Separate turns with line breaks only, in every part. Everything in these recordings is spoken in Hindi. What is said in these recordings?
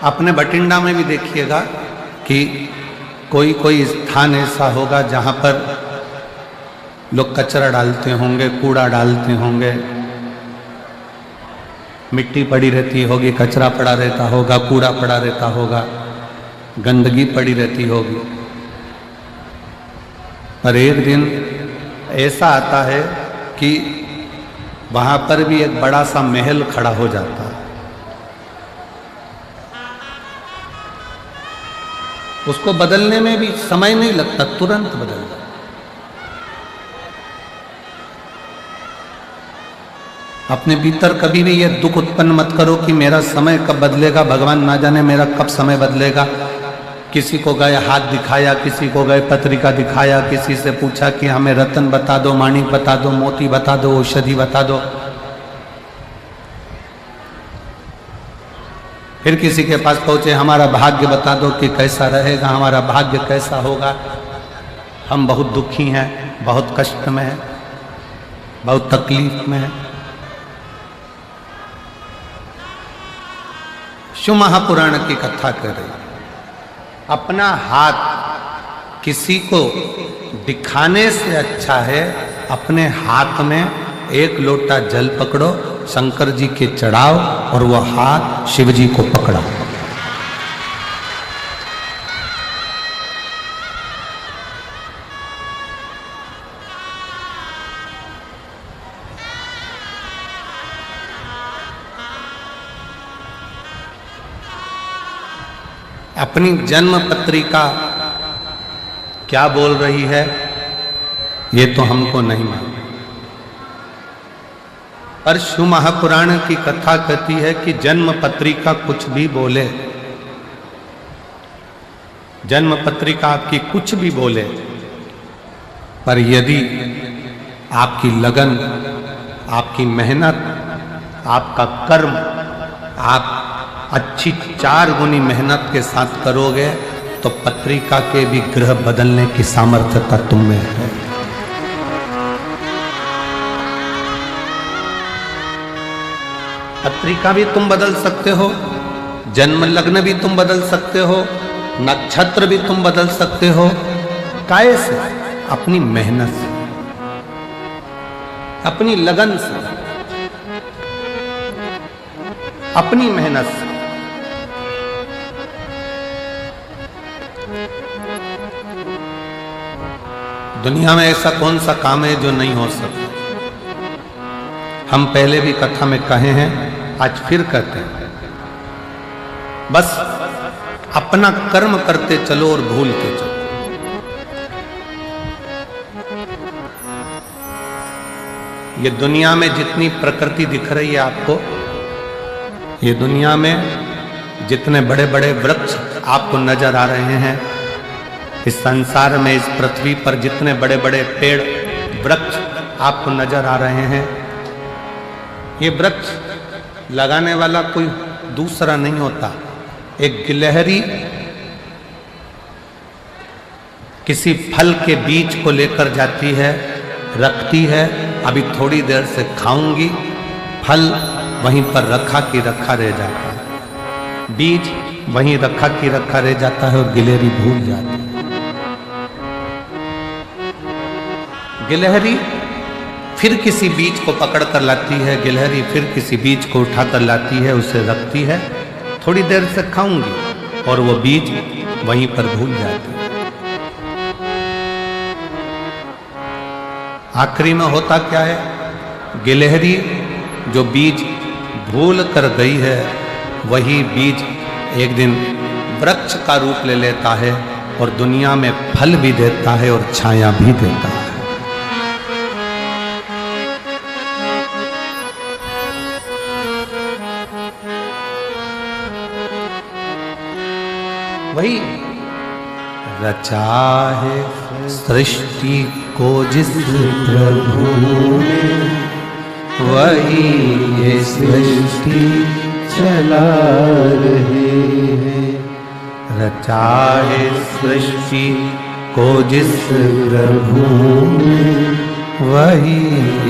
अपने बठिंडा में भी देखिएगा कि कोई कोई स्थान ऐसा होगा जहाँ पर लोग कचरा डालते होंगे, कूड़ा डालते होंगे, मिट्टी पड़ी रहती होगी, कचरा पड़ा रहता होगा, कूड़ा पड़ा रहता होगा, गंदगी पड़ी रहती होगी। पर एक दिन ऐसा आता है कि वहाँ पर भी एक बड़ा सा महल खड़ा हो जाता है। उसको बदलने में भी समय नहीं लगता, तुरंत बदल जाता। अपने भीतर कभी भी ये दुख उत्पन्न मत करो कि मेरा समय कब बदलेगा, भगवान ना जाने मेरा कब समय बदलेगा। किसी को गए हाथ दिखाया, किसी को गए पत्रिका दिखाया, किसी से पूछा कि हमें रत्न बता दो, माणिक बता दो, मोती बता दो, औषधि बता दो। फिर किसी के पास पहुंचे, हमारा भाग्य बता दो कि कैसा रहेगा, हमारा भाग्य कैसा होगा। हम बहुत दुखी हैं, बहुत कष्ट में हैं, बहुत तकलीफ में हैं। शिव महापुराण की कथा कर रही है। अपना हाथ किसी को दिखाने से अच्छा है अपने हाथ में एक लोटा जल पकड़ो, शंकर जी के चढ़ाओ और वह हाथ शिव जी को पकड़ाओ। अपनी जन्म पत्रिका क्या बोल रही है ये तो हमको नहीं मालूम, पर शिव महापुराण की कथा कहती है कि जन्म पत्रिका कुछ भी बोले, जन्म पत्रिका आपकी कुछ भी बोले, पर यदि आपकी लगन, आपकी मेहनत, आपका कर्म, आप अच्छी 4 गुनी मेहनत के साथ करोगे तो पत्रिका के भी ग्रह बदलने की सामर्थ्यता तुम में है। पत्रिका भी तुम बदल सकते हो, जन्म लग्न भी तुम बदल सकते हो, नक्षत्र भी तुम बदल सकते हो। काहे से? अपनी मेहनत से, अपनी लगन से, अपनी मेहनत से। दुनिया में ऐसा कौन सा काम है जो नहीं हो सकता? हम पहले भी कथा में कहे हैं, आज फिर कहते हैं, बस अपना कर्म करते चलो और भूलते चलो। ये दुनिया में जितनी प्रकृति दिख रही है आपको, ये दुनिया में जितने बड़े बड़े वृक्ष आपको नजर आ रहे हैं, इस संसार में, इस पृथ्वी पर जितने बड़े बड़े पेड़ वृक्ष आपको नजर आ रहे हैं, ये वृक्ष लगाने वाला कोई दूसरा नहीं होता। एक गिलहरी किसी फल के बीज को लेकर जाती है, रखती है, अभी थोड़ी देर से खाऊंगी, फल वहीं पर रखा कि रखा रह जाता है, बीज वहीं रखा कि रखा रह जाता है और गिलहरी भूल जाती है। गिलहरी फिर किसी बीज को पकड़ कर लाती है, गिलहरी फिर किसी बीज को उठा कर लाती है, उसे रखती है, थोड़ी देर से खाऊंगी, और वो बीज वहीं पर भूल जाती है। आखिरी में होता क्या है? गिलहरी जो बीज भूल कर गई है, वही बीज एक दिन वृक्ष का रूप ले लेता है और दुनिया में फल भी देता है और छाया भी देता है। वही रचा है सृष्टि को जिस प्रभु ने, वही ये सृष्टि चला रहे हैं। रचा है सृष्टि को जिस प्रभु ने, वही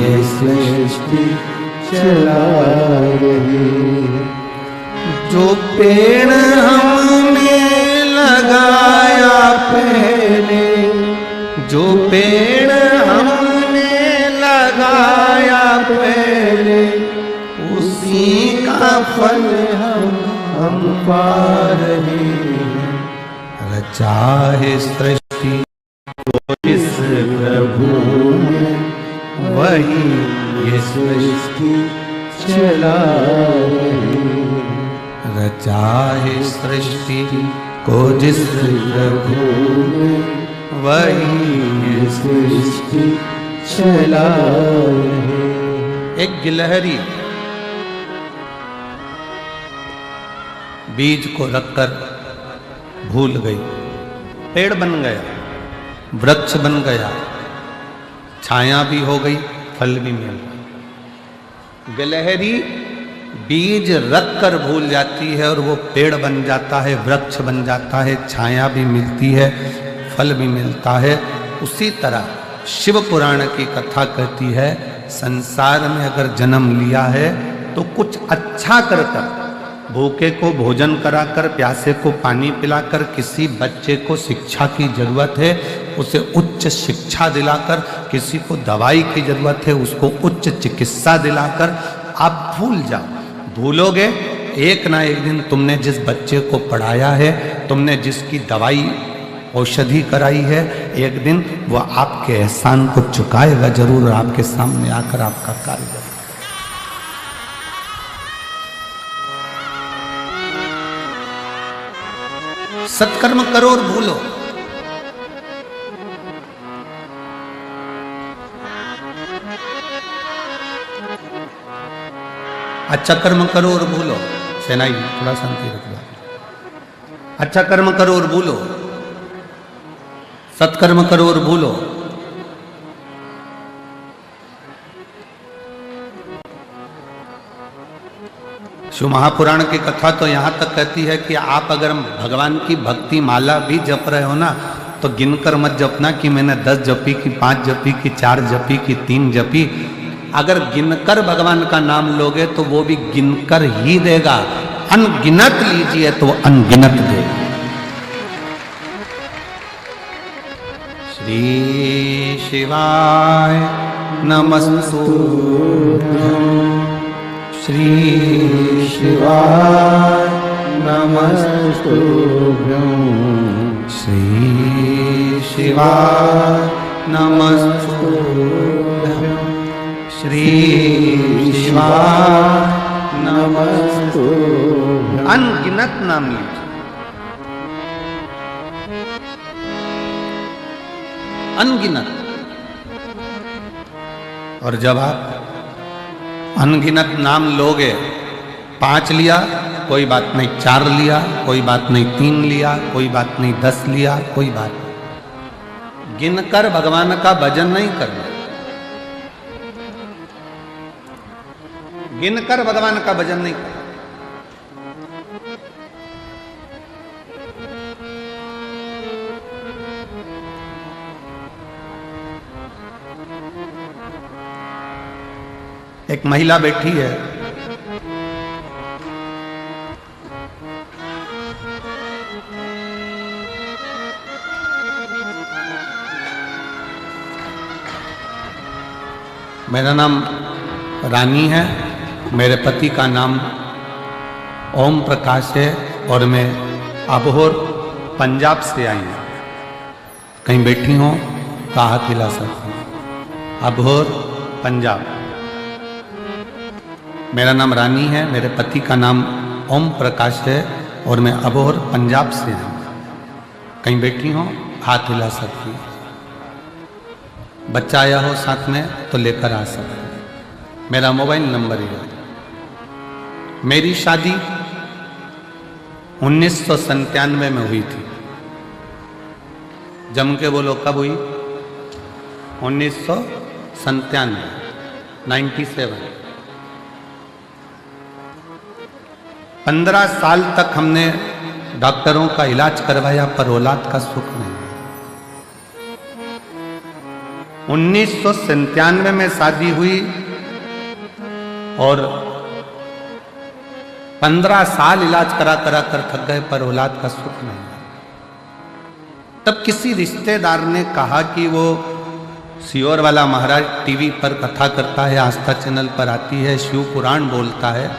ये सृष्टि चला रहे हैं। जो पेड़ फल हम पा रहे हैं। रचा है सृष्टि को जिस प्रभु ने, वही ये सृष्टि चला रहे हैं। रचा है सृष्टि को जिस प्रभु ने, वही ये सृष्टि चला रहे। एक गिलहरी बीज को रखकर भूल गई, पेड़ बन गया, वृक्ष बन गया, छाया भी हो गई, फल भी मिल गया। गिलहरी बीज रखकर भूल जाती है और वो पेड़ बन जाता है, वृक्ष बन जाता है, छाया भी मिलती है, फल भी मिलता है। उसी तरह शिव पुराण की कथा कहती है, संसार में अगर जन्म लिया है तो कुछ अच्छा कर कर, भूखे को भोजन कराकर, प्यासे को पानी पिलाकर, किसी बच्चे को शिक्षा की जरूरत है उसे उच्च शिक्षा दिलाकर, किसी को दवाई की जरूरत है उसको उच्च चिकित्सा दिलाकर आप भूल जाओ। भूलोगे, एक ना एक दिन तुमने जिस बच्चे को पढ़ाया है, तुमने जिसकी दवाई औषधि कराई है, एक दिन वह आपके एहसान को चुकाएगा जरूर और आपके सामने आकर आपका कार्य करेगा। सत्कर्म करो और भूलो। अच्छा कर्म करो और भूलो। सेनाई थोड़ा शांति रख लो। अच्छा कर्म करो और भूलो, सत्कर्म करो और भूलो। शिव महापुराण की कथा तो यहां तक कहती है कि आप अगर भगवान की भक्ति माला भी जप रहे हो ना, तो गिनकर मत जपना कि मैंने 10 जपी की, 5 जपी की, 4 जपी की, 3 जपी। अगर गिनकर भगवान का नाम लोगे तो वो भी गिनकर ही देगा। अनगिनत लीजिए तो अनगिनत देगा। श्री शिवाय नमस्तुभ्यं, श्री शिवाय नमस्तुभ्यं, श्री शिवाय नमस्तुभ्यं, श्री शिवाय नमस्तुभ्यं। अनगिनत नाम लीजिए, अनगिनत। और जब आप अनगिनत नाम लोगे, 5 लिया कोई बात नहीं, 4 लिया कोई बात नहीं, 3 लिया कोई बात नहीं, 10 लिया कोई बात नहीं, गिनकर भगवान का भजन नहीं करना। गिनकर भगवान का भजन नहीं करना। एक महिला बैठी है, मेरा नाम रानी है, मेरे पति का नाम ओम प्रकाश है और मैं अबोहर पंजाब से आई हूँ। कहीं बैठी हो तो हाथ हिला सकती हूँ। अबोहर पंजाब। मेरा नाम रानी है, मेरे पति का नाम ओम प्रकाश है और मैं अबोहर पंजाब से हूँ। कहीं बैठी हो हाथ हिला सकती हूँ। बच्चा आया हो साथ में तो लेकर आ सकते। मेरा मोबाइल नंबर है। मेरी शादी 1997 में हुई थी। जम के बोलो कब हुई? 1997, 97। 15 साल तक हमने डॉक्टरों का इलाज करवाया पर औलाद का सुख नहीं। 1997 में शादी हुई और 15 साल इलाज करा कर थक गए पर औलाद का सुख नहीं। तब किसी रिश्तेदार ने कहा कि वो सियोर वाला महाराज टीवी पर कथा करता है, आस्था चैनल पर आती है, शिव पुराण बोलता है,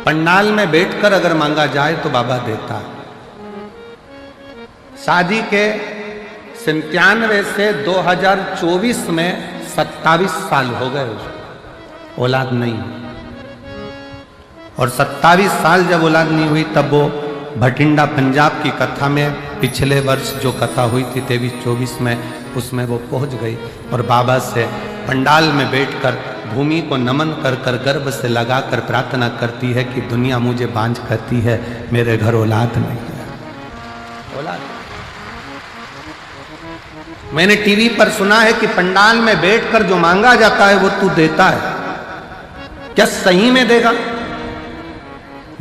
पंडाल में बैठकर अगर मांगा जाए तो बाबा देता है। शादी के 97 से 2024 में 27 साल हो गए, उसको औलाद नहीं। और 27 साल जब औलाद नहीं हुई तब वो भटिंडा पंजाब की कथा में पिछले वर्ष जो कथा हुई थी 23-24 में, उसमें वो पहुंच गई और बाबा से पंडाल में बैठकर भूमि को नमन कर कर गर्भ से लगाकर प्रार्थना करती है कि दुनिया मुझे बांझ करती है, मेरे घर औलाद नहीं है। औलाद मैंने टीवी पर सुना है कि पंडाल में बैठकर जो मांगा जाता है वो तू देता है। क्या सही में देगा?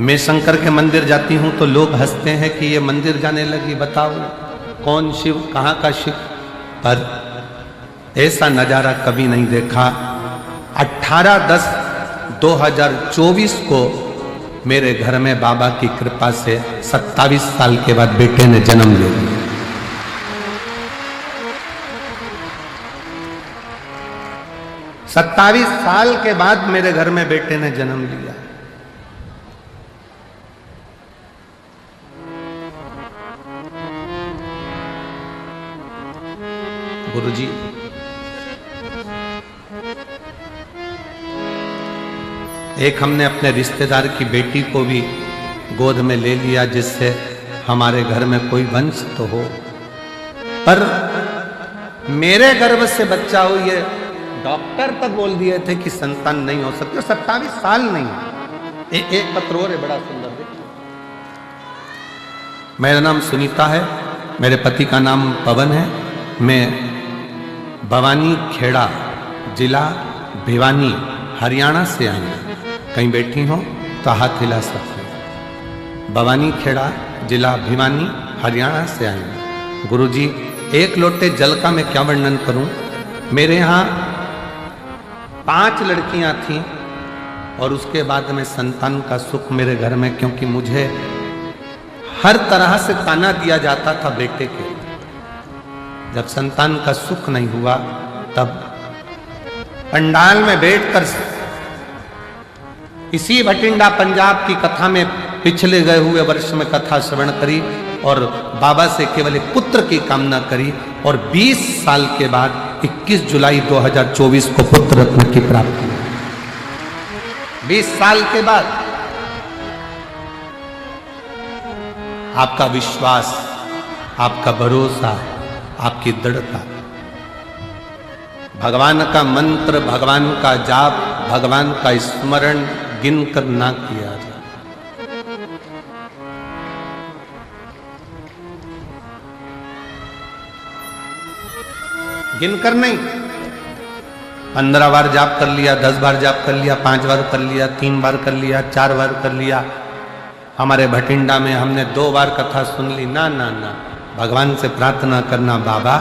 मैं शंकर के मंदिर जाती हूं तो लोग हंसते हैं कि ये मंदिर जाने लगी, बताओ कौन शिव, कहां का शिव। पर ऐसा नजारा कभी नहीं देखा। 18/10/2024 को मेरे घर में बाबा की कृपा से 27 साल के बाद बेटे ने जन्म ले लिया। सत्ताईस साल के बाद मेरे घर में बेटे ने जन्म लिया। गुरुजी, एक हमने अपने रिश्तेदार की बेटी को भी गोद में ले लिया जिससे हमारे घर में कोई वंश तो हो, पर मेरे गर्भ से बच्चा हो ये डॉक्टर तक बोल दिए थे कि संतान नहीं हो सकती। 27 साल नहीं। एक पत्र और है बड़ा सुंदर, देखो। मेरा नाम सुनीता है, मेरे पति का नाम पवन है। मैं भवानी खेड़ा जिला भिवानी हरियाणा से आई हूँ। कहीं बैठी हो तो हाथ हिला सकते हैं। भवानी खेड़ा जिला भिवानी हरियाणा से आई हूँ। गुरुजी, एक लोटे जल का मैं क्या वर्णन करूं। मेरे यहाँ 5 लड़कियां थीं और उसके बाद में संतान का सुख मेरे घर में, क्योंकि मुझे हर तरह से ताना दिया जाता था बेटे के। जब संतान का सुख नहीं हुआ तब पंडाल में बैठकर इसी भटिंडा पंजाब की कथा में पिछले गए हुए वर्ष में कथा श्रवण करी और बाबा से केवल एक पुत्र की कामना करी और 20 साल के बाद 21 जुलाई 2024 को पुत्र रत्न की प्राप्ति। 20 साल के बाद आपका विश्वास, आपका भरोसा, आपकी दृढ़ता, भगवान का मंत्र, भगवान का जाप, भगवान का स्मरण गिनकर ना किया जाए। गिनकर नहीं। 15 बार जाप कर लिया, 10 बार जाप कर लिया, 5 बार कर लिया, 3 बार कर लिया, 4 बार कर लिया। हमारे भटिंडा में हमने 2 बार कथा सुन ली। ना ना ना, भगवान से प्रार्थना करना, बाबा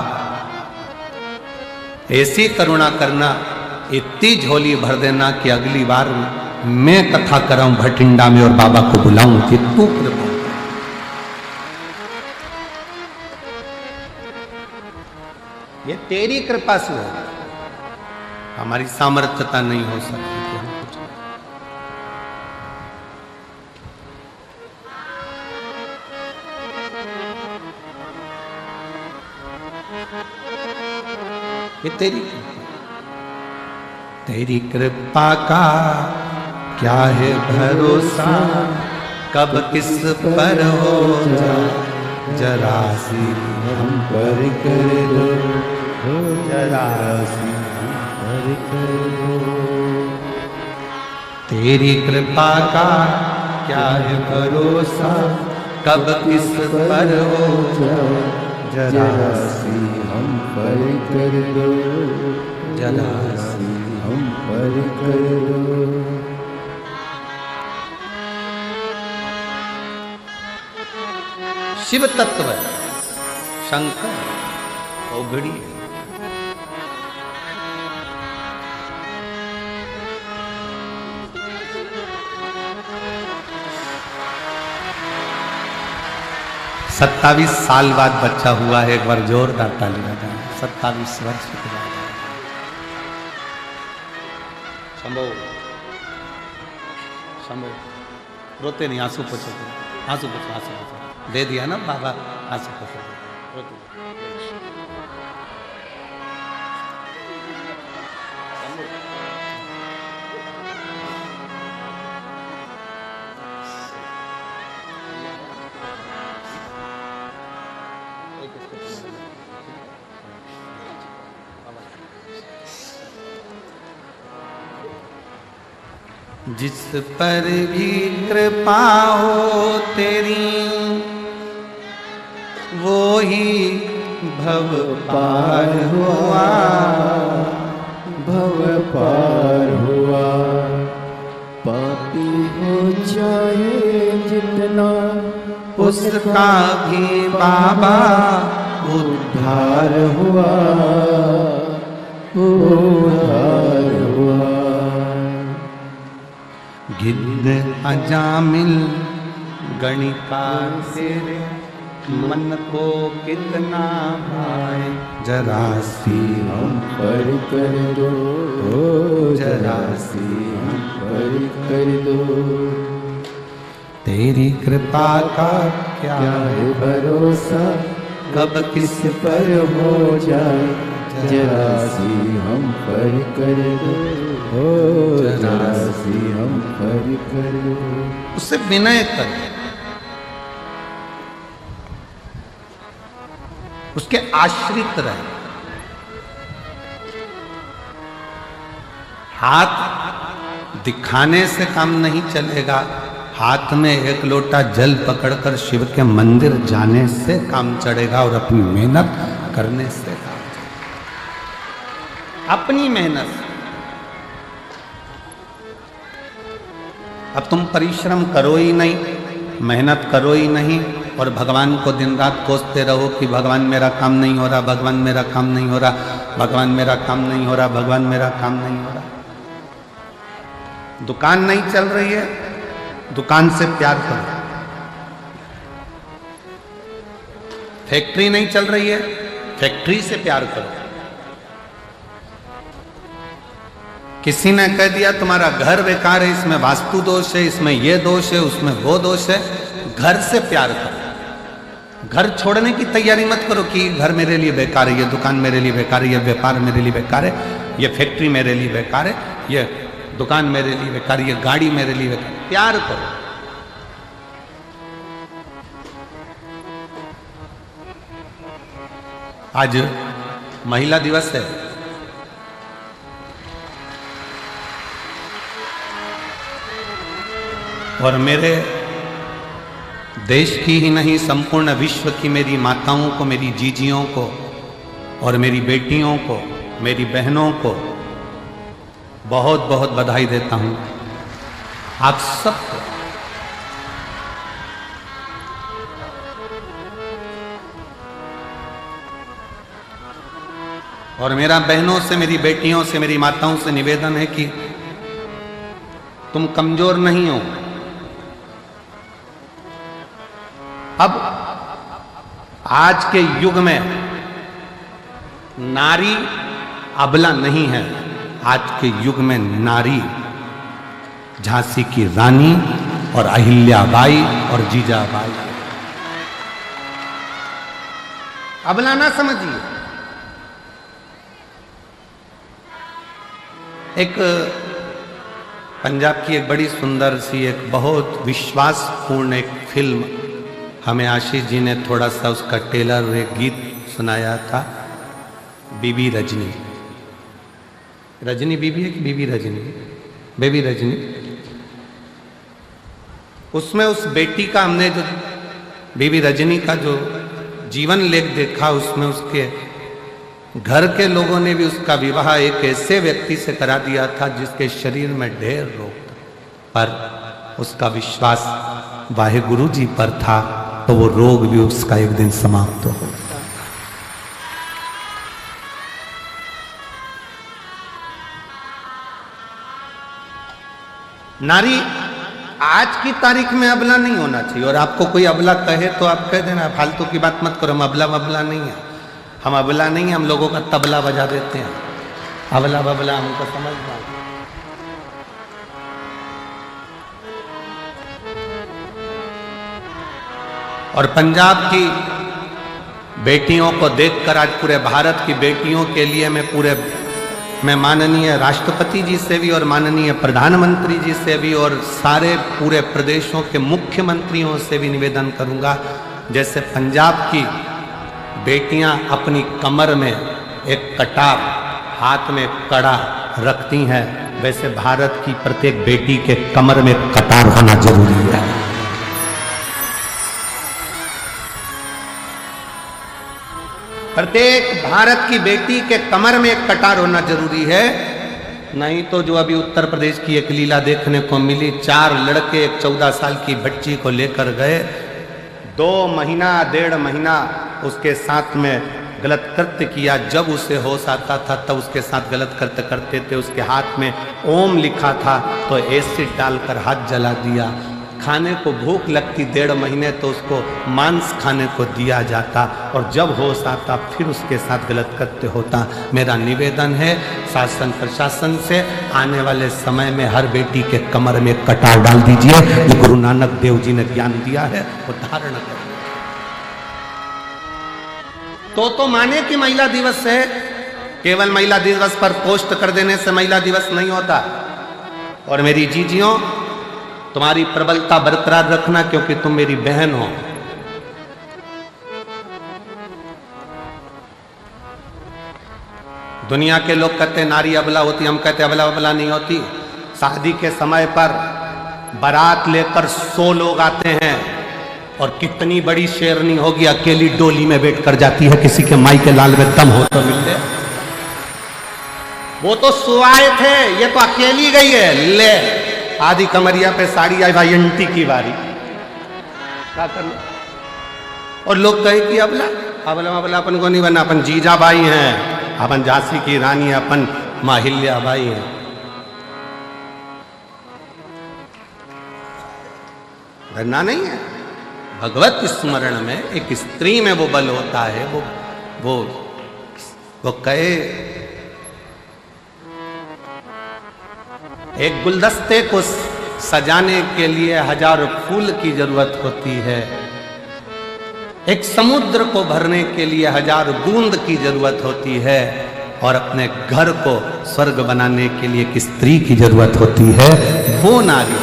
ऐसी करुणा करना, इतनी झोली भर देना कि अगली बार मैं कथा कराऊं भटिंडा में और बाबा को बुलाऊं कि तू कृपा। ये तेरी कृपा से हो, हमारी सामर्थ्यता नहीं हो सकती कि हम कुछ। ये तेरी कृपा का क्या है भरोसा, कब किस पर हो जाए जरा सी हम पर कर दो, जरा सी हम पर कर दो। तेरी कृपा का क्या है भरोसा, कब किस पर हो जाए जरा सी हम पर कर दो, जरा सी हम पर कर दो। शिव तत्व शंकर ओघड़ी है। सत्ताईस साल बाद बच्चा हुआ है। एक बार जोरदार ताली बजाएं। 27 वर्ष के बाद। शंभो शंभो रोते नहीं, आंसू पोछो, आंसू पोछो, आंसू पोछो। दे दिया ना बाबा, आंसू पोछो, रोते। जिस पर भी कृपा हो तेरी, वो ही भव पार हुआ,
भव पार हुआ। पापी हो चाहे जितना,
उसका भी बाबा उद्धार
हुआ, उद्धार हुआ।
गिद्ध अजामिल गणिका तेरे, मन को कितना भाए, जरा सी
हम पर कर दो, जरा सी हम पर कर दो।
तेरी कृपा का क्या
है भरोसा,
कब किस
पर हो जाए, जरा सी हम पर कर दो, जरा सी हम पर कर दो।
उससे विनय कर, उसके आश्रित रहे। हाथ दिखाने से काम नहीं चलेगा, हाथ में एक लोटा जल पकड़कर शिव के मंदिर जाने से काम चढ़ेगा और अपनी मेहनत करने से काम चढ़ेगा। अपनी मेहनत। अब तुम परिश्रम करो ही नहीं, मेहनत करो ही नहीं और भगवान को दिन रात कोसते रहो कि भगवान मेरा काम नहीं हो रहा, भगवान मेरा काम नहीं हो रहा, भगवान मेरा काम नहीं हो रहा, भगवान मेरा काम नहीं हो रहा। दुकान नहीं चल रही है, दुकान से प्यार करो। फैक्ट्री नहीं चल रही है, फैक्ट्री से प्यार करो। किसी ने कह दिया तुम्हारा घर बेकार है, इसमें वास्तु दोष है, इसमें ये दोष है, उसमें वो दोष है, घर से प्यार करो। घर छोड़ने की तैयारी मत करो कि घर मेरे लिए बेकार है, ये दुकान मेरे लिए बेकार है, ये व्यापार मेरे लिए बेकार है, ये फैक्ट्री मेरे लिए बेकार है, ये दुकान मेरे लिए बेकार है, ये गाड़ी मेरे लिए बेकार है। प्यार करो। आज महिला दिवस है। और मेरे देश की ही नहीं, संपूर्ण विश्व की मेरी माताओं को, मेरी जीजियों को और मेरी बेटियों को, मेरी बहनों को बहुत बहुत बधाई देता हूं। आप सबको और मेरा बहनों से, मेरी बेटियों से, मेरी माताओं से निवेदन है कि तुम कमजोर नहीं हो। अब आज के युग में नारी अबला नहीं है। आज के युग में नारी झांसी की रानी और अहिल्याबाई और जीजाबाई। अबला ना समझिए। एक पंजाब की एक बड़ी सुंदर सी, एक बहुत विश्वासपूर्ण एक फिल्म हमें आशीष जी ने थोड़ा सा उसका टेलर एक गीत सुनाया था, बीबी रजनी। रजनी बीबी है कि बीबी रजनी? बेबी रजनी। उसमें उस बेटी का हमने जो बीबी रजनी का जो जीवन लेख देखा, उसमें उसके घर के लोगों ने भी उसका विवाह एक ऐसे व्यक्ति से करा दिया था जिसके शरीर में ढेर रोग था, पर उसका विश्वास वाहेगुरु जी पर था, तो वो रोग भी उसका एक दिन समाप्त हो। नारी आज की तारीख में अबला नहीं होना चाहिए। और आपको कोई अबला कहे तो आप कह देना, फालतू की बात मत करो, हम अबला बबला नहीं है, हम अबला नहीं है, हम लोगों का तबला बजा देते हैं। अबला बबला हमको समझना। और पंजाब की बेटियों को देखकर आज पूरे भारत की बेटियों के लिए मैं माननीय राष्ट्रपति जी से भी और माननीय प्रधानमंत्री जी से भी और सारे पूरे प्रदेशों के मुख्यमंत्रियों से भी निवेदन करूंगा, जैसे पंजाब की बेटियां अपनी कमर में एक कटार, हाथ में कड़ा रखती हैं, वैसे भारत की प्रत्येक बेटी के कमर में कटार होना जरूरी है। प्रत्येक भारत की बेटी के कमर में एक कटार होना जरूरी है, नहीं तो जो अभी उत्तर प्रदेश की एक लीला देखने को मिली, 4 लड़के एक 14 साल की बच्ची को लेकर गए, 2 महीना 1.5 महीना उसके साथ में गलत कृत्य किया। जब उसे होश आता था तब उसके साथ गलत कृत्य करते थे। उसके हाथ में ओम लिखा था तो एसिड डालकर हाथ जला दिया। खाने को भूख लगती 1.5 महीने तो उसको मांस खाने को दिया जाता, और जब होश आता फिर उसके साथ गलत कृत्य होता। मेरा निवेदन है शासन प्रशासन से, आने वाले समय में हर बेटी के कमर में कटार डाल दीजिए। जो गुरु नानक देव जी ने ज्ञान दिया है वो धारण करें। तो माने कि महिला दिवस है, केवल महिला दिवस पर पोस्ट कर देने से महिला दिवस नहीं होता। और मेरी जीजियों, तुम्हारी प्रबलता बरकरार रखना, क्योंकि तुम मेरी बहन हो। दुनिया के लोग कहते हैं नारी अबला होती, हम कहते हैं अबला अबला नहीं होती। शादी के समय पर बारात लेकर 100 लोग आते हैं, और कितनी बड़ी शेरनी होगी अकेली डोली में बैठ कर जाती है, किसी के माई के लाल में दम हो तो मिल ले। वो तो सुआए थे, ये तो अकेली गई है। ले आधी कमरिया पे साड़ी आई, भाई अंटी की बारी क्या करना। और लोग कहे कि अबला अबला अबला अपन को नहीं बना, अपन जीजा बाई हैं, अपन झांसी की रानी, अपन माहिल्या बाई हैं। डरना नहीं है। भगवत स्मरण में एक स्त्री में वो बल होता है। वो कहे एक गुलदस्ते को सजाने के लिए 1000 फूल की जरूरत होती है, एक समुद्र को भरने के लिए 1000 बूंद की जरूरत होती है, और अपने घर को स्वर्ग बनाने के लिए एक स्त्री की जरूरत होती है। वो नारी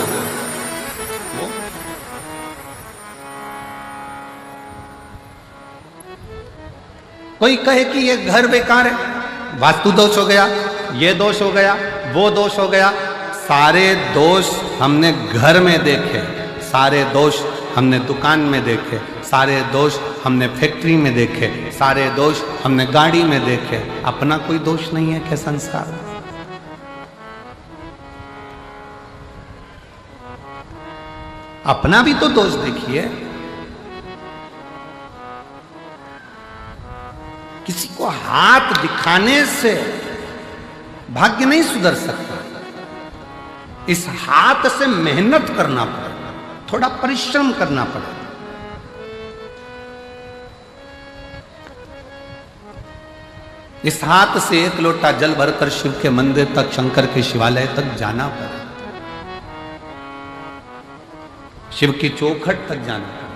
कोई कहे कि ये घर बेकार है, वास्तु दोष हो गया, ये दोष हो गया, वो दोष हो गया। सारे दोष हमने घर में देखे, सारे दोष हमने दुकान में देखे, सारे दोष हमने फैक्ट्री में देखे, सारे दोष हमने गाड़ी में देखे। अपना कोई दोष नहीं है क्या संसार में? अपना भी तो दोष देखिए। किसी को हाथ दिखाने से भाग्य नहीं सुधर सकता। इस हाथ से मेहनत करना पड़ेगा, थोड़ा परिश्रम करना पड़ेगा। इस हाथ से 1 लोटा जल भरकर शिव के मंदिर तक, शंकर के शिवालय तक जाना पड़ेगा, शिव की चौखट तक जाना पड़ेगा,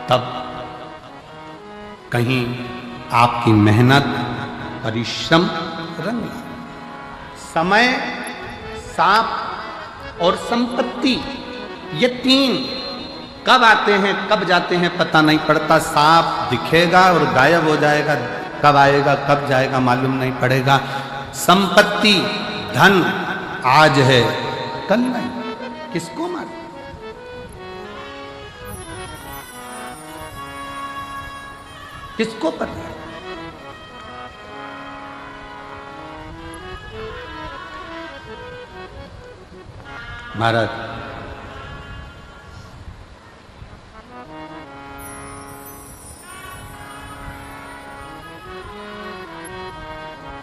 तब कहीं आपकी मेहनत परिश्रम रंग लाए। समय, सांप और संपत्ति, ये 3 कब आते हैं कब जाते हैं पता नहीं पड़ता। सांप दिखेगा और गायब हो जाएगा, कब आएगा कब जाएगा मालूम नहीं पड़ेगा। संपत्ति, धन आज है कल नहीं, किसको मालूम। किसको पता है? महाराज,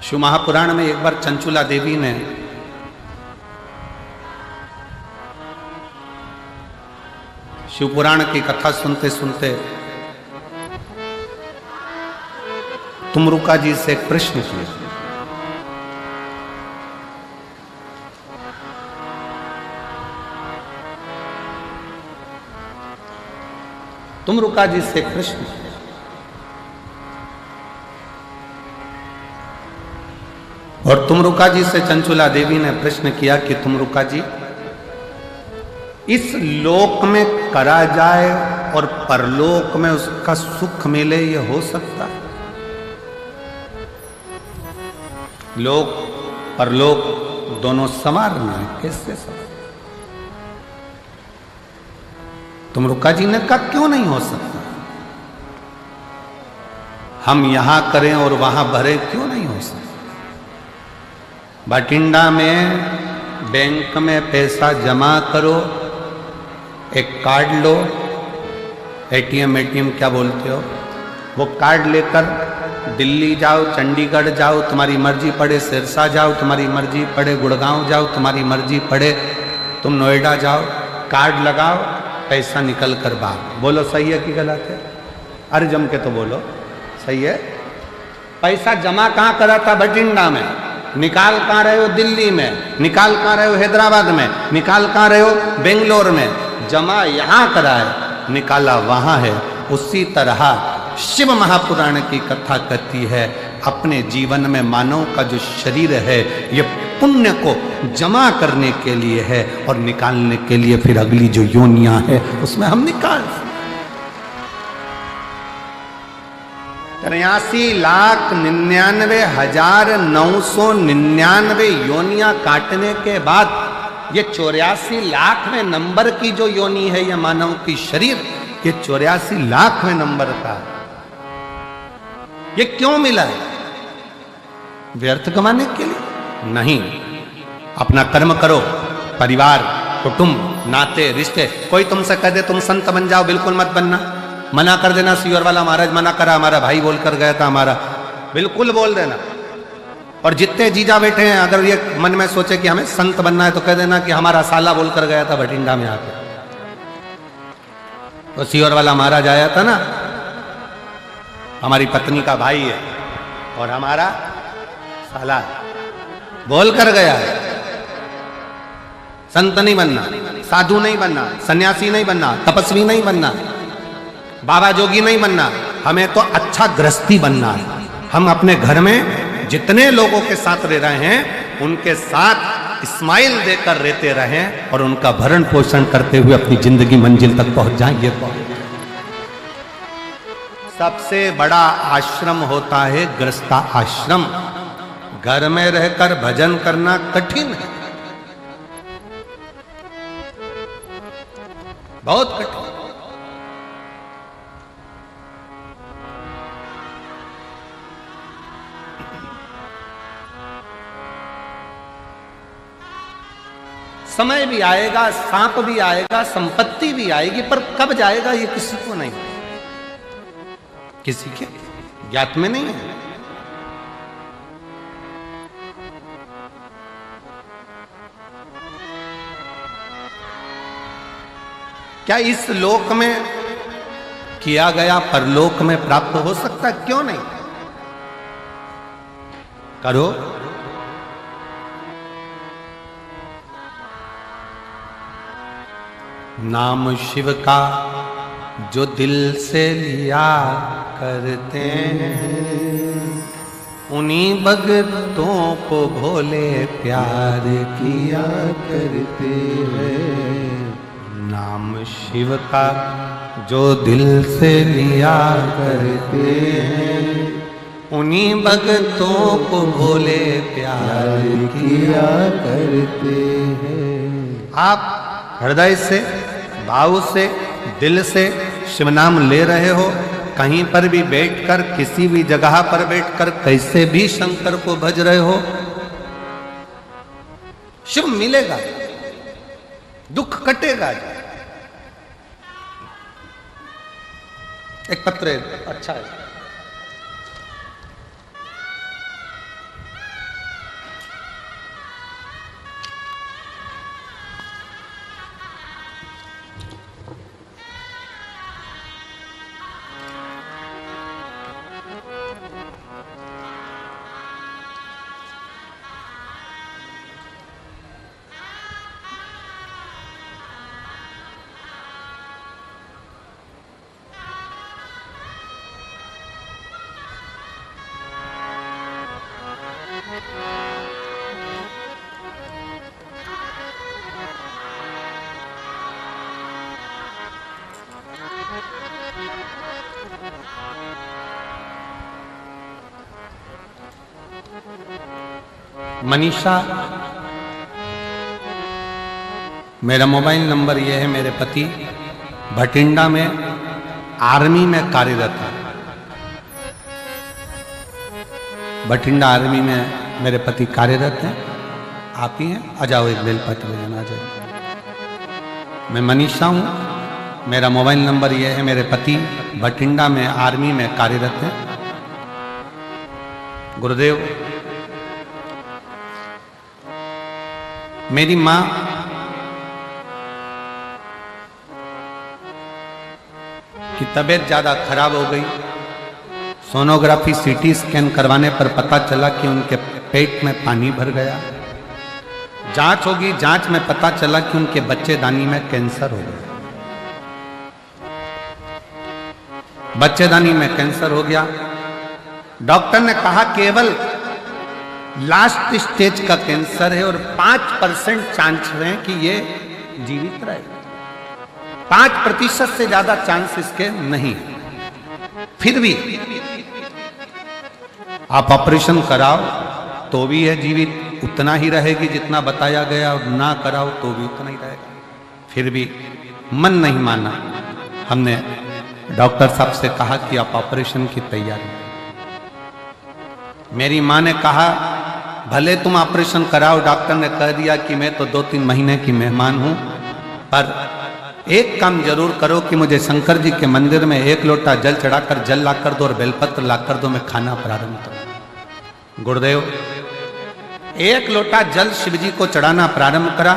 शिव महापुराण में एक बार चंचुला देवी ने शिव पुराण की कथा सुनते सुनते तुमरुका जी से एक प्रश्न किया। तुमरुका जी से कृष्ण, और तुमरुका जी से चंचुला देवी ने प्रश्न किया कि तुमरुका जी, इस लोक में करा जाए और परलोक में उसका सुख मिले, ये हो सकता है? लोक परलोक दोनों सवारना है, कैसे सवार? तुमरुका जी ने कहा क्यों नहीं हो सकता? हम यहां करें और वहां भरे, क्यों नहीं हो सकता? बठिंडा में बैंक में पैसा जमा करो, एक कार्ड लो, एटीएम क्या बोलते हो, वो कार्ड लेकर दिल्ली जाओ, चंडीगढ़ जाओ, तुम्हारी मर्जी पड़े सिरसा जाओ, तुम्हारी मर्जी पड़े गुड़गांव जाओ, तुम्हारी मर्जी पड़े तुम नोएडा जाओ, कार्ड लगाओ, पैसा निकल कर बाहर। बोलो सही है कि गलत है? अरे जम के तो बोलो सही है। पैसा जमा कहाँ करा था? बठिंडा में। निकाल कहाँ रहे हो? दिल्ली में। निकाल कहाँ रहे हो? हैदराबाद में। निकाल कहाँ रहे हो? बेंगलोर में। जमा यहाँ करा है, निकाला वहां है। उसी तरह शिव महापुराण की कथा कहती है, अपने जीवन में मानव का जो शरीर है ये पुण्य को जमा करने के लिए है और निकालने के लिए फिर अगली जो योनियां है उसमें हम निकाल 83,99,999 योनियां काटने के बाद ये 84 लाखवें नंबर की जो योनि है, ये मानव की शरीर, ये 84 लाखवें नंबर का। ये क्यों मिला है? व्यर्थ कमाने के लिए नहीं। अपना कर्म करो, परिवार, कुटुंब, नाते, रिश्ते। कोई तुमसे कह दे तुम संत बन जाओ, बिल्कुल मत बनना। मना कर देना। सीवर वाला महाराज मना करा, हमारा भाई बोल कर गया था, हमारा बिल्कुल बोल देना। और जितने जीजा बैठे हैं, अगर ये मन में सोचे कि हमें संत बनना है तो कह देना कि हमारा साला बोल कर गया था बठिंडा में आकर। तो सीवर वाला महाराज आया था ना, हमारी पत्नी का भाई है और हमारा साला बोल कर गया है। संत नहीं बनना, साधु नहीं बनना, सन्यासी नहीं बनना, तपस्वी नहीं बनना, बाबा जोगी नहीं बनना, हमें तो अच्छा गृहस्थी बनना है। हम अपने घर में जितने लोगों के साथ रह रहे हैं उनके साथ स्माइल देकर रहते रहें और उनका भरण पोषण करते हुए अपनी जिंदगी मंजिल तक पहुंच जाएंगे। सबसे बड़ा आश्रम होता है गृहस्था आश्रम। घर में रहकर भजन करना कठिन है, बहुत कठिन। समय भी आएगा, सांप भी आएगा, संपत्ति भी आएगी, पर कब जाएगा ये किसी को नहीं, किसी के ज्ञात में नहीं है। क्या इस लोक में किया गया परलोक में प्राप्त हो सकता है? क्यों नहीं? करो। नाम शिव का जो दिल से लिया करते हैं, उन्हीं भक्तों को भोले प्यार किया करते हैं। नाम शिव का जो दिल से लिया करते हैं, उन्हीं भक्तों को भोले प्यार किया करते हैं। आप हृदय से, भाव से, दिल से शिव नाम ले रहे हो, कहीं पर भी बैठकर, किसी भी जगह पर बैठकर कैसे भी शंकर को भज रहे हो, शिव मिलेगा, दुख कटेगा। एक पत्र अच्छा है। मनीषा, मेरा मोबाइल नंबर ये है। मेरे पति भटिंडा में आर्मी में कार्यरत है। भटिंडा आर्मी में मेरे पति कार्यरत हैं। आप ही हैं? आ जाओ, एक बेलपत्र लेना आ जाओ। मैं मनीषा हूँ। मेरा मोबाइल नंबर ये है। मेरे पति भटिंडा में आर्मी में कार्यरत हैं। गुरुदेव, मेरी माँ की तबीयत ज्यादा खराब हो गई। सोनोग्राफी सीटी स्कैन करवाने पर पता चला कि उनके पेट में पानी भर गया। जांच होगी, जांच में पता चला कि उनके बच्चेदानी में कैंसर हो गया। बच्चेदानी में कैंसर हो गया। डॉक्टर ने कहा केवल लास्ट स्टेज का कैंसर है और 5% चांस है कि ये जीवित रहे। 5% से ज्यादा चांस इसके नहीं। फिर भी आप ऑपरेशन कराओ तो भी है जीवित, उतना ही रहेगी जितना बताया गया, और ना कराओ तो भी उतना ही रहेगा। फिर भी मन नहीं माना। हमने डॉक्टर साहब से कहा कि आप ऑपरेशन की तैयारी। मेरी माँ ने कहा भले तुम ऑपरेशन कराओ। डॉक्टर ने कह दिया कि मैं तो 2-3 महीने की मेहमान हूं, पर एक काम जरूर करो कि मुझे शंकर जी के मंदिर में 1 लोटा जल चढ़ाकर जल लाकर दो और बेलपत्र लाकर दो, मैं खाना प्रारंभ करूं। गुरुदेव, 1 लोटा जल शिव जी को चढ़ाना प्रारंभ करा,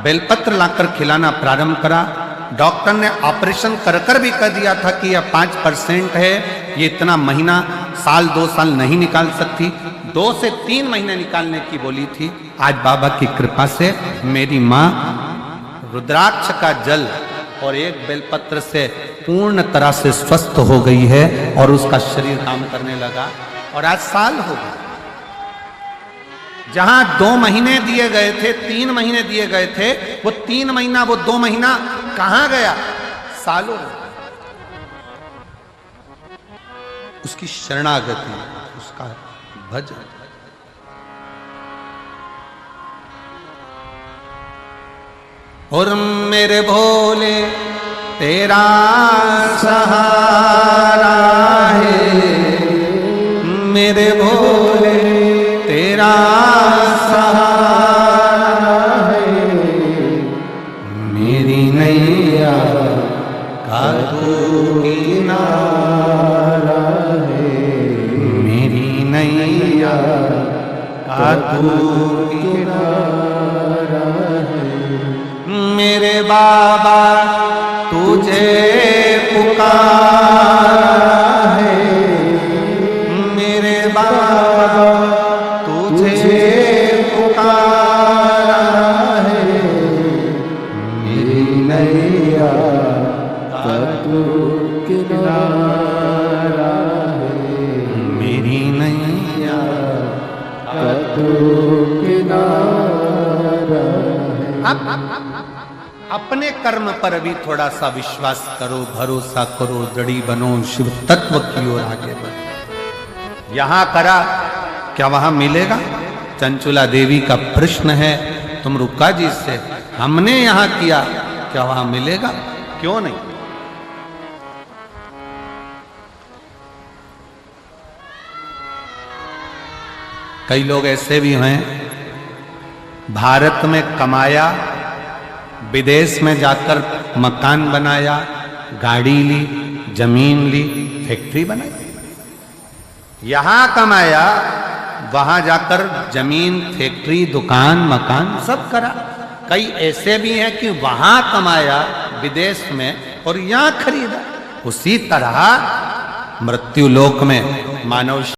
बेलपत्र लाकर खिलाना प्रारंभ करा। डॉक्टर ने ऑपरेशन कर कर भी कह दिया था कि यह 5% है, ये इतना महीना, साल 2 साल नहीं निकाल सकती। 2 से 3 महीने निकालने की बोली थी। आज बाबा की कृपा से मेरी माँ रुद्राक्ष का जल और 1 बेलपत्र से पूर्ण तरह से स्वस्थ हो गई है और उसका शरीर काम करने लगा और आज साल हो गया। जहां 2 महीने दिए गए थे, 3 महीने दिए गए थे, वो 3 महीना, वो 2 महीना कहां गया? सालों। उसकी शरणागति, उसका भजन। और मेरे भोले तेरा सहारा है, मेरे भोले तेरा सहारा है, मेरी नैया का तू किनारा है, मेरी नैया का तू किनारा है। मेरे बाबा तुझे पुकारा है, मेरे बाबा तुझे पुकारा है, मेरी नैया का तू किनारा है, मेरी नैया का तू किनारा है। अपने कर्म पर भी थोड़ा सा विश्वास करो, भरोसा करो, दृढ़ी बनो, शिव तत्व की ओर आगे बढ़ो। यहां करा, क्या वहां मिलेगा? चंचुला देवी का प्रश्न है, तुम रुक्का जी से, हमने यहां किया, क्या वहां मिलेगा? क्यों नहीं? कई लोग ऐसे भी हैं, भारत में कमाया, विदेश में जाकर मकान बनाया, गाड़ी ली, जमीन ली, फैक्ट्री बनाई। यहां कमाया, वहां जाकर जमीन, फैक्ट्री, दुकान, मकान सब करा। कई ऐसे भी हैं कि वहां कमाया विदेश में और यहां खरीदा। उसी तरह मृत्यु लोक में मानव